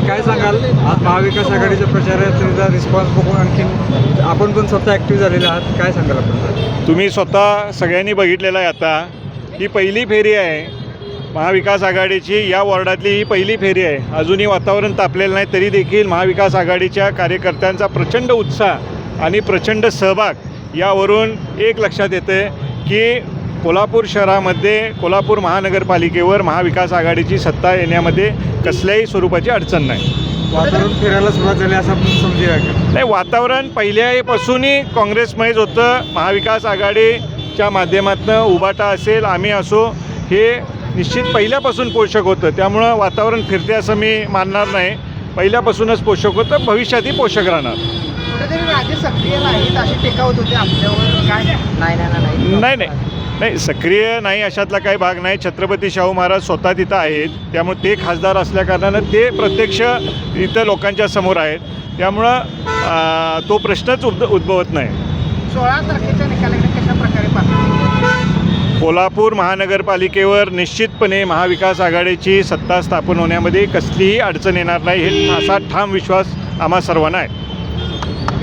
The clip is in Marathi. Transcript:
काय सांगाल आज महाविकास आघाडीच्या प्रचाराचा रिस्पॉन्स बघून आणखीन आपण पण स्वतः ॲक्टिव्ह झालेले आहात, काय सांगाल आपण? तुम्ही स्वतः सगळ्यांनी बघितलेलं आहे आता ही पहिली फेरी आहे महाविकास आघाडीची, या वॉर्डातली ही पहिली फेरी आहे. अजूनही वातावरण तापलेलं नाही तरी देखील महाविकास आघाडीच्या कार्यकर्त्यांचा प्रचंड उत्साह आणि प्रचंड सहभाग यावरून एक लक्षात येते की कोल्हापूर शहरामध्ये कोल्हापूर महानगरपालिकेवर महाविकास आघाडीची सत्ता येण्यामध्ये कसल्याही स्वरूपाची अडचण नाही. वातावरण फिरायला सुरुवात झाली असं आपण समजूया का? नाही, वातावरण पहिल्यापासूनही काँग्रेसमध्येच होतं. महाविकास आघाडीच्या माध्यमातून उभाटा असेल आम्ही असो हे निश्चित पहिल्यापासून पोषक होतं. त्यामुळं वातावरण फिरते असं मी मानणार नाही. पहिल्यापासूनच पोषक होतं, भविष्यातही पोषक राहणार. कुठेतरी राजे सक्रिय नाहीत अशी टीका होत होती आपल्यावर, काय? नाही सक्रिय नाही अशातला काही भाग नाही. छत्रपती शाहू महाराज स्वतः तिथं आहेत, त्यामुळे ते खासदार असल्याकारणानं ते प्रत्यक्ष इथं लोकांच्या समोर आहेत. त्यामुळं तो प्रश्नच उद्भवत नाही. 16 तारखेच्या निकालाकडे कशा प्रकारे पाहतात? कोल्हापूर महानगरपालिकेवर निश्चितपणे महाविकास आघाडीची सत्ता स्थापन होण्यामध्ये कसलीही अडचण येणार नाही, हे असा ठाम विश्वास आम्हा सर्वांना आहे.